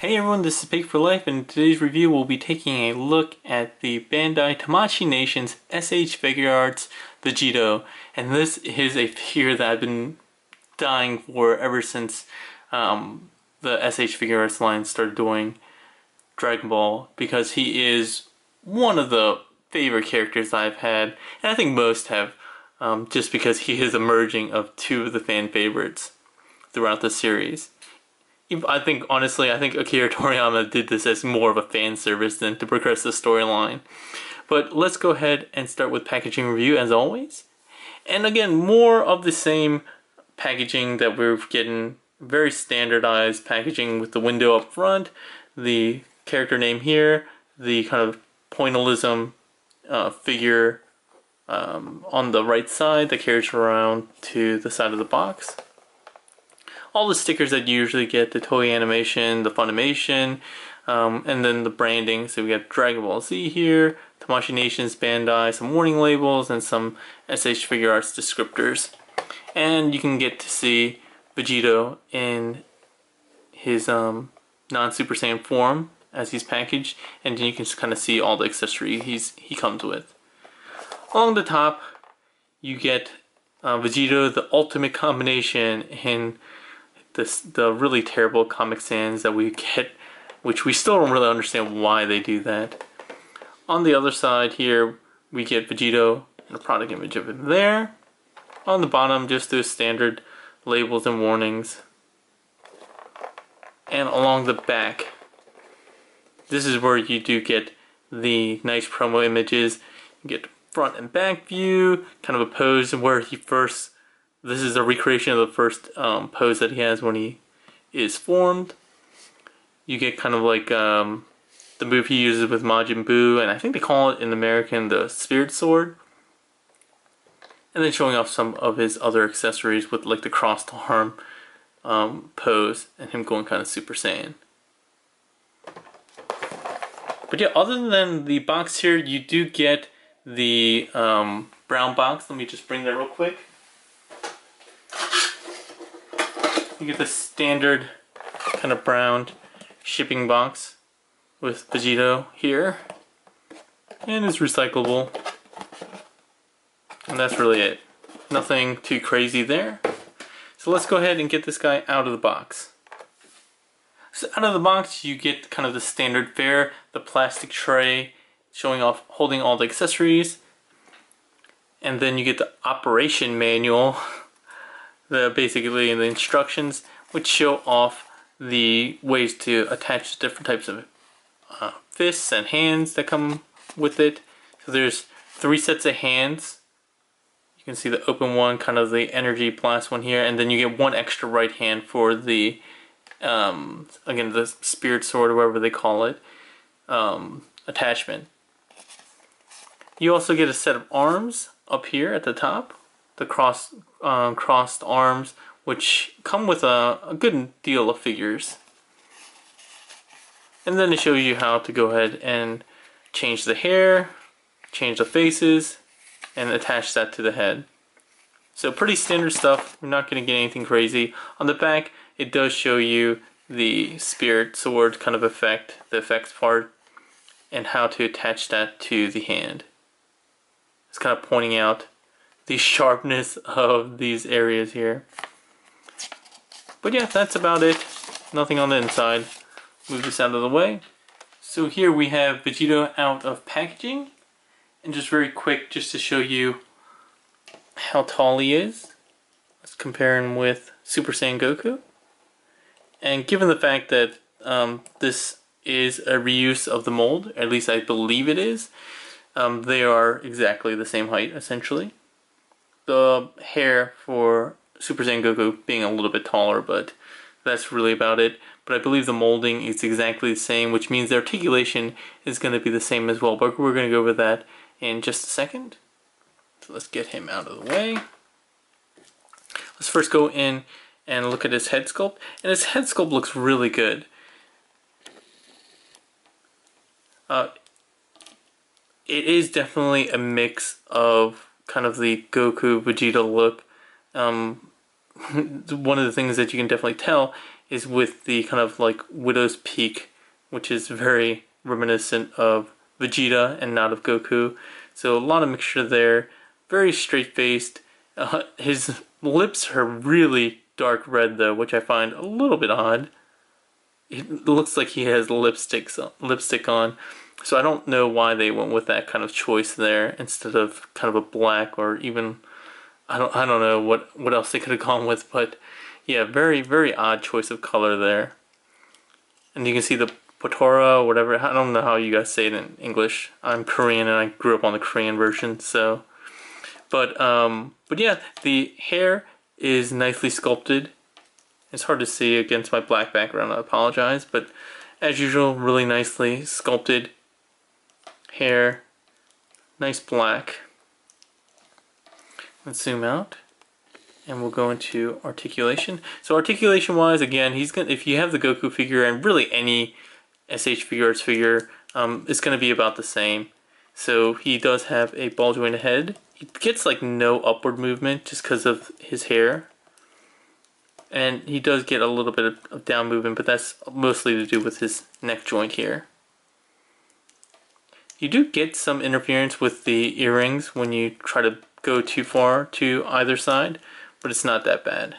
Hey everyone, this is P4L, and in today's review we'll be taking a look at the Bandai Tamashii Nations S.H.Figuarts Vegetto. And this is a figure that I've been dying for ever since the S.H.Figuarts line started doing Dragon Ball, because he is one of the favorite characters I've had, and I think most have, just because he is emerging of two of the fan favorites throughout the series. I think Akira Toriyama did this as more of a fan service than to progress the storyline. But let's go ahead and start with packaging review as always. And again, more of the same packaging that we're getting, very standardized packaging with the window up front, the character name here, the kind of pointillism figure on the right side that carries around to the side of the box. All the stickers that you usually get, the Toei animation, the Funimation, and then the branding. So we got Dragon Ball Z here, Tamashii Nations, Bandai, some warning labels, and some S.H.Figuarts descriptors. And you can get to see Vegetto in his non-Super Saiyan form as he's packaged, and then you can kind of see all the accessories he comes with. Along the top, you get Vegetto, the ultimate combination in the really terrible Comic Sans that we get, which we still don't really understand why they do that. On the other side here, we get Vegetto and a product image of him there. On the bottom, just those standard labels and warnings. And along the back, this is where you do get the nice promo images. You get front and back view, kind of a pose where he first. This is a recreation of the first pose that he has when he is formed. You get kind of like the move he uses with Majin Buu, and I think they call it in American the Spirit Sword. And then showing off some of his other accessories with like the crossed arm pose and him going kind of Super Saiyan. But yeah, other than the box here, you do get the brown box. Let me just bring that real quick. You get the standard kind of brown shipping box with Vegetto here, and it's recyclable, and that's really it. Nothing too crazy there. So let's go ahead and get this guy out of the box. So out of the box you get kind of the standard fare, the plastic tray showing off, holding all the accessories, and then you get the operation manual. Basically in the instructions, which show off the ways to attach different types of fists and hands that come with it. So there's 3 sets of hands. You can see the open one, kind of the energy blast one here, and then you get 1 extra right hand for the again, the spirit sword or whatever they call it, attachment. You also get a set of arms up here at the top, the crossed arms, which come with a good deal of figures. And then it shows you how to go ahead and change the hair, change the faces, and attach that to the head. So pretty standard stuff. We're not going to get anything crazy. On the back, it does show you the spirit sword kind of effect, the effects part, and how to attach that to the hand. It's kind of pointing out the sharpness of these areas here. But yeah, that's about it. Nothing on the inside. Move this out of the way. So here we have Vegetto out of packaging. And just very quick, just to show you how tall he is. Let's compare him with Super Saiyan Goku. And given the fact that this is a reuse of the mold, at least I believe it is, they are exactly the same height, essentially. The hair for Super Saiyan Goku being a little bit taller, but that's really about it. But I believe the molding is exactly the same, which means the articulation is going to be the same as well. But we're going to go over that in just a second. So let's get him out of the way. Let's first go in and look at his head sculpt. And his head sculpt looks really good. It is definitely a mix of kind of the Goku Vegeta look. One of the things that you can definitely tell is with the kind of like widow's peak, which is very reminiscent of Vegeta and not of Goku. So a lot of mixture there. Very straight-faced. His lips are really dark red though, which I find a little bit odd. It looks like he has lipstick on. So I don't know why they went with that kind of choice there instead of kind of a black, or even I don't know what else they could have gone with, but yeah, very, very odd choice of color there. And you can see the Potora, whatever. I don't know how you guys say it in English. I'm Korean and I grew up on the Korean version, so. But yeah, the hair is nicely sculpted. It's hard to see against my black background, I apologize. But as usual, really nicely sculpted hair. Nice black. Let's zoom out. And we'll go into articulation. So articulation wise, again, he's gonna, if you have the Goku figure and really any S.H.Figuarts figure, it's gonna be about the same. So he does have a ball jointed head. He gets like no upward movement just because of his hair. And he does get a little bit of down movement, but that's mostly to do with his neck joint here. You do get some interference with the earrings when you try to go too far to either side, but it's not that bad.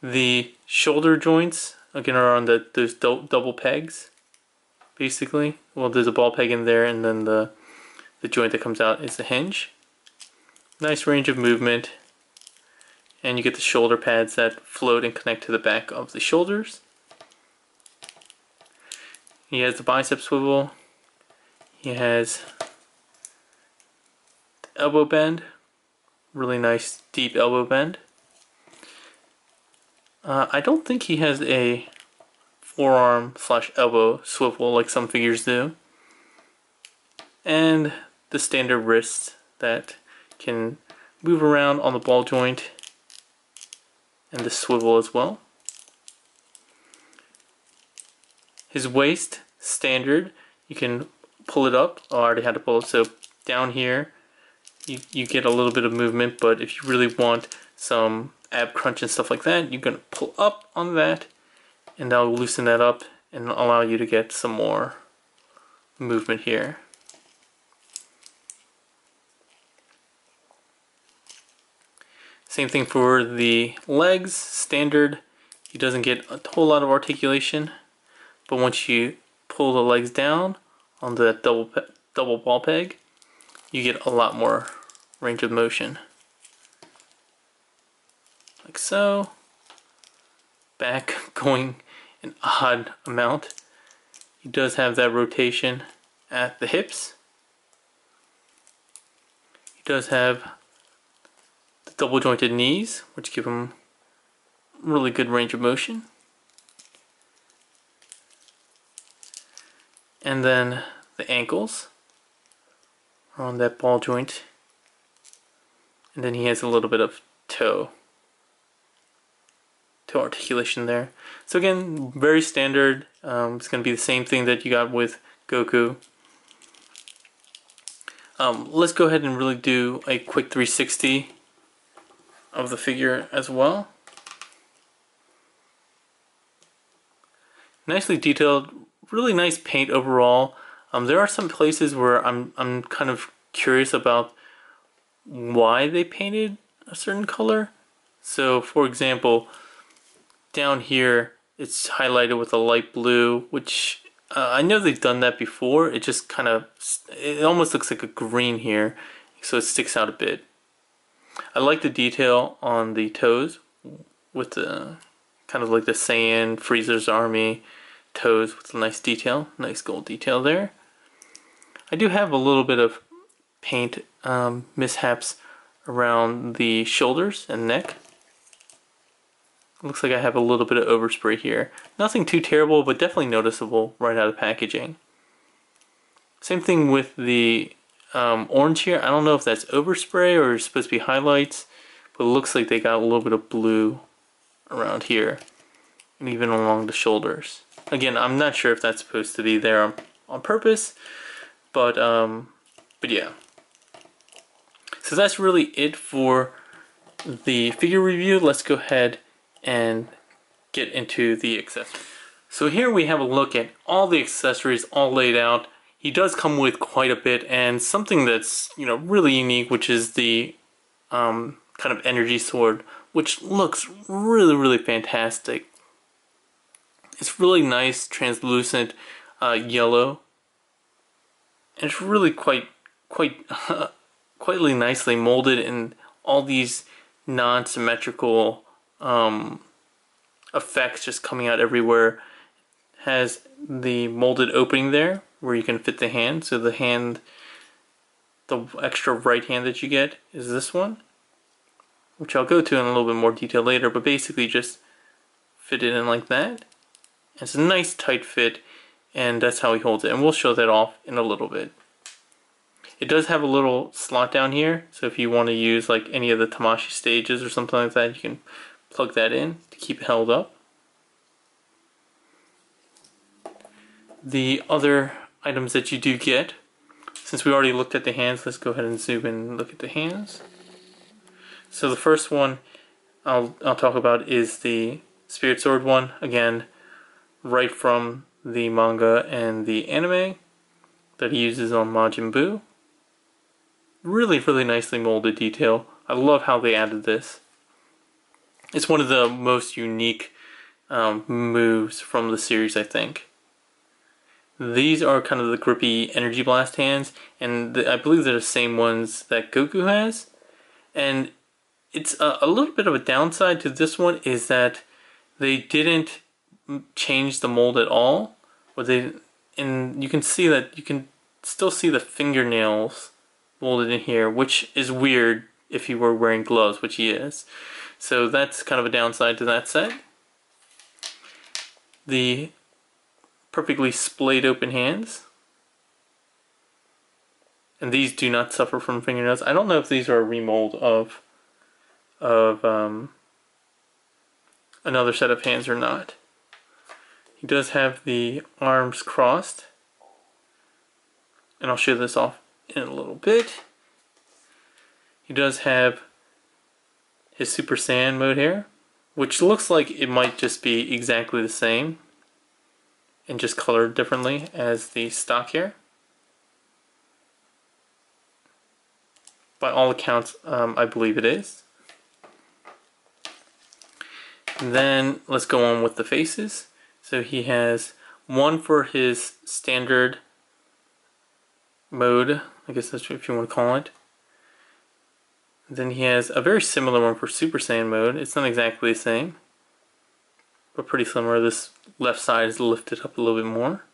The shoulder joints, again, are on those double pegs, basically. Well, there's a ball peg in there, and then the joint that comes out is the hinge. Nice range of movement. And you get the shoulder pads that float and connect to the back of the shoulders. He has the bicep swivel. He has the elbow bend. Really nice deep elbow bend. I don't think he has a forearm / elbow swivel like some figures do. And the standard wrist that can move around on the ball joint. And the swivel as well. His waist, standard, you can pull it up. Oh, I already had to pull it. So down here, you get a little bit of movement, but if you really want some ab crunch and stuff like that, you can pull up on that, and that'll loosen that up and allow you to get some more movement here. Same thing for the legs, standard. He doesn't get a whole lot of articulation, but once you pull the legs down on the double ball peg, you get a lot more range of motion. Like so. Back going an odd amount. He does have that rotation at the hips. He does have double jointed knees, which give him really good range of motion. And then the ankles are on that ball joint. And then he has a little bit of toe articulation there. So again, very standard. It's going to be the same thing that you got with Goku. Let's go ahead and really do a quick 360 of the figure as well. Nicely detailed, really nice paint overall. There are some places where I'm kind of curious about why they painted a certain color. So for example, down here it's highlighted with a light blue, which I know they've done that before. It just kind of, it almost looks like a green here, so it sticks out a bit. I like the detail on the toes with the kind of like the Saiyan Freezer's Army toes with a nice detail, nice gold detail there. I do have a little bit of paint mishaps around the shoulders and neck. Looks like I have a little bit of overspray here. Nothing too terrible, but definitely noticeable right out of packaging. Same thing with the orange here. I don't know if that's overspray or it's supposed to be highlights, but it looks like they got a little bit of blue around here and even along the shoulders. Again, I'm not sure if that's supposed to be there on purpose, but yeah. So that's really it for the figure review. Let's go ahead and get into the accessories. So here we have a look at all the accessories all laid out. He does come with quite a bit, and something that's, you know, really unique, which is the kind of energy sword, which looks really fantastic. It's really nice, translucent yellow, and it's really quite nicely molded, and all these non-symmetrical effects just coming out everywhere. Has the molded opening there where you can fit the hand. So the hand, the extra right hand that you get is this one, which I'll go to in a little bit more detail later, but basically just fit it in like that. It's a nice tight fit, and that's how he holds it, and we'll show that off in a little bit. It does have a little slot down here, so if you want to use like any of the Tamashii stages or something like that, you can plug that in to keep it held up. The other items that you do get, since we already looked at the hands, let's go ahead and zoom in and look at the hands. So the first one I'll talk about is the Spirit Sword one, again, right from the manga and the anime that he uses on Majin Buu. Really nicely molded detail. I love how they added this. It's one of the most unique moves from the series, I think. These are kind of the grippy Energy Blast hands, and I believe they're the same ones that Goku has. And it's a little bit of a downside to this one is that they didn't change the mold at all. And you can see that you can still see the fingernails molded in here, which is weird if he were wearing gloves, which he is. So that's kind of a downside to that set. The perfectly splayed open hands, and these do not suffer from fingernails. I don't know if these are a remold of another set of hands or not. He does have the arms crossed, and I'll show this off in a little bit. He does have his Super Saiyan mode here, which looks like it might just be exactly the same and just colored differently as the stock here. By all accounts, I believe it is. And then let's go on with the faces. So he has one for his standard mode, I guess that's what you want to call it. Then he has a very similar one for Super Saiyan mode. It's not exactly the same, but pretty similar. This left side is lifted up a little bit more.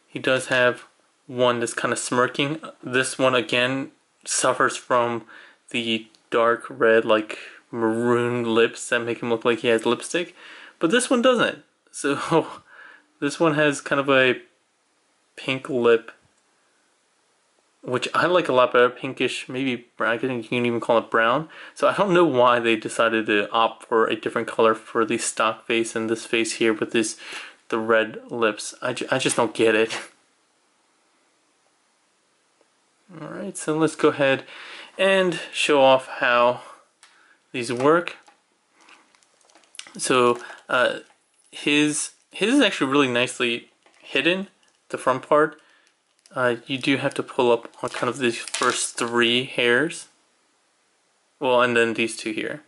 He does have one that's kind of smirking. This one again suffers from the dark red, like maroon lips that make him look like he has lipstick, but this one doesn't. So this one has kind of a pink lip, which I like a lot better. Pinkish, maybe brown. I think you can even call it brown. So I don't know why they decided to opt for a different color for the stock face and this face here with the red lips. I just don't get it. Alright, so let's go ahead and show off how these work. So his is actually really nicely hidden, the front part. You do have to pull up on kind of these first 3 hairs. Well, and then these 2 here.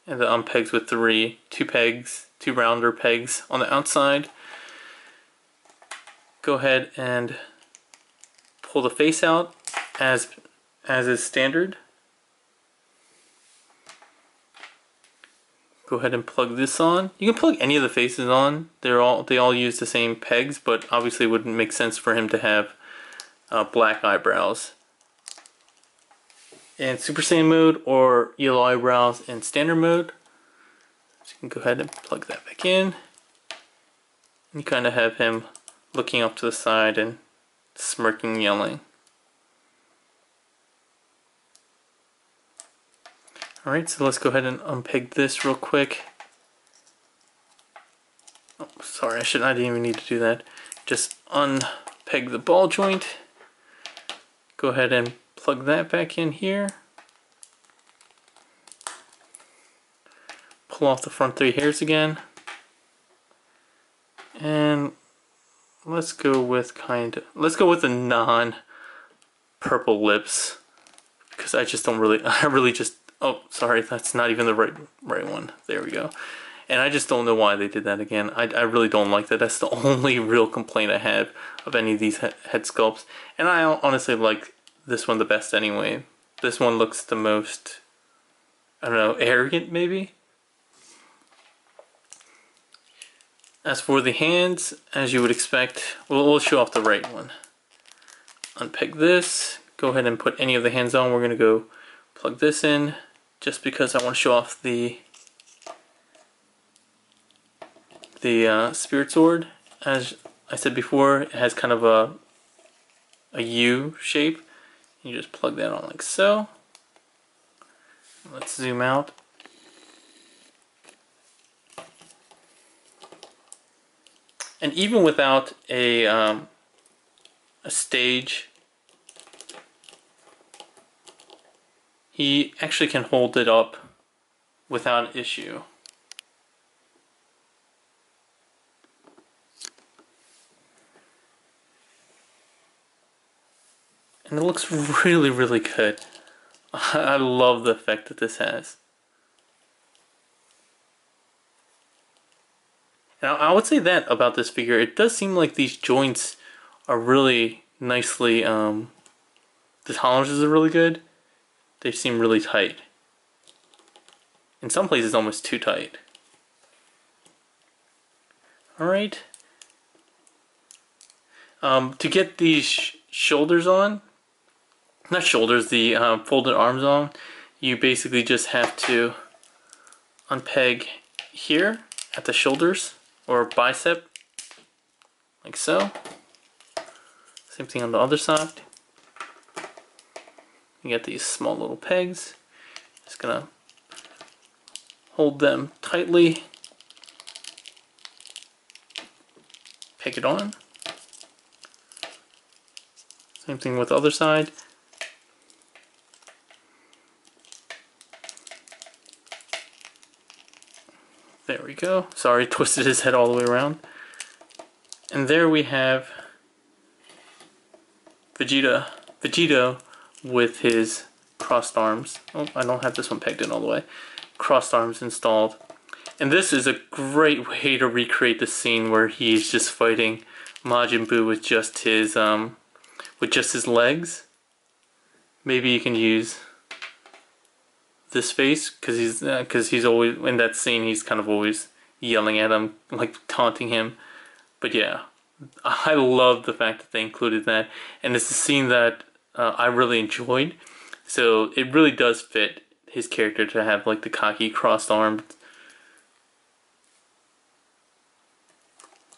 And the pegs with 2 pegs, 2 rounder pegs on the outside. Go ahead and pull the face out as is standard. Go ahead and plug this on. You can plug any of the faces on. They all use the same pegs, but obviously it wouldn't make sense for him to have black eyebrows in Super Saiyan mode or yellow eyebrows in standard mode. So you can go ahead and plug that back in. You kind of have him looking up to the side and smirking, yelling. Alright, so let's go ahead and unpeg this real quick. Oh, sorry, I didn't even need to do that. Just unpeg the ball joint. Go ahead and plug that back in here. pull off the front 3 hairs again. And let's go with the non-purple lips, because I just don't really, oh, sorry, that's not even the right one. There we go. And I just don't know why they did that again. I really don't like that. That's the only real complaint I have of any of these head sculpts. And I honestly like this one the best anyway. This one looks the most, I don't know, arrogant maybe? As for the hands, as you would expect, we'll show off the right one. Unpeg this, go ahead and put any of the hands on. We're gonna go plug this in, just because I want to show off the spirit sword. As I said before, it has kind of a U shape. You just plug that on like so. Let's zoom out. And even without a stage, he actually can hold it up without issue. And it looks really, really good. I love the effect that this has. Now, I would say that about this figure. It does seem like these joints are really nicely, the tolerances are really good. They seem really tight. In some places, almost too tight. Alright. To get these shoulders on, not shoulders, the folded arms on, you basically just have to unpeg here at the shoulders or bicep, like so. Same thing on the other side. You get these small little pegs. Just gonna hold them tightly, peg it on. Same thing with the other side. There we go. Sorry, twisted his head all the way around. And there we have Vegetto with his crossed arms. Oh, I don't have this one pegged in all the way. Crossed arms installed. And this is a great way to recreate the scene where he's just fighting Majin Buu with just his legs. Maybe you can use this face, because he's always in that scene. He's kind of always yelling at him, like taunting him. But yeah, I love the fact that they included that, and it's a scene that I really enjoyed. So it really does fit his character to have like the cocky crossed arms,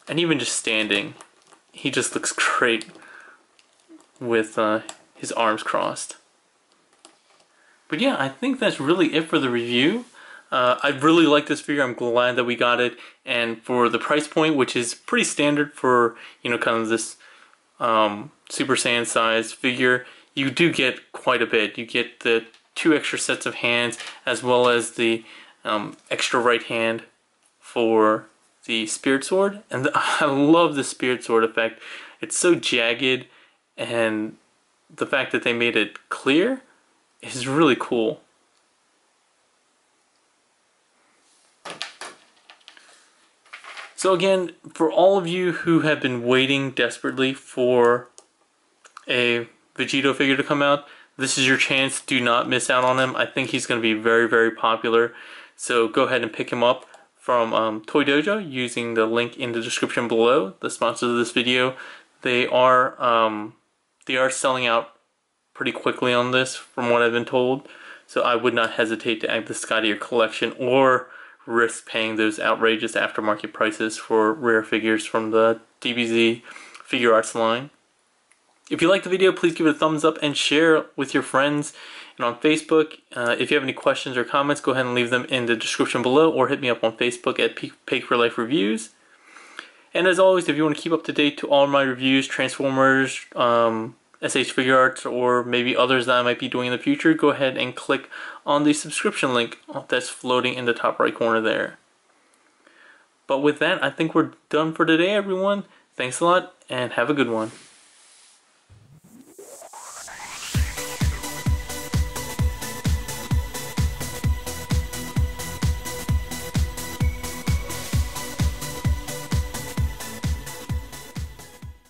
and even just standing, he just looks great with his arms crossed. But yeah, I think that's really it for the review. I really like this figure. I'm glad that we got it, and for the price point, which is pretty standard for, you know, kind of this Super Saiyan size figure, you do get quite a bit. You get the 2 extra sets of hands, as well as the extra right hand for the Spirit Sword. And I love the Spirit Sword effect. It's so jagged, and the fact that they made it clear is really cool. So again, for all of you who have been waiting desperately for a Vegetto figure to come out, this is your chance. Do not miss out on him. I think he's going to be very, very popular. So go ahead and pick him up from Toy Dojo using the link in the description below, the sponsors of this video. They are selling out pretty quickly on this, from what I've been told. So I would not hesitate to add this guy to your collection, or risk paying those outrageous aftermarket prices for rare figures from the DBZ Figuarts line. If you like the video, please give it a thumbs up and share with your friends. And on Facebook, if you have any questions or comments, go ahead and leave them in the description below, or hit me up on Facebook at P4L Reviews. And as always, if you want to keep up to date to all my reviews, Transformers, S.H.Figuarts or maybe others that I might be doing in the future, go ahead and click on the subscription link that's floating in the top right corner there. But with that, I think we're done for today, everyone. Thanks a lot, and have a good one.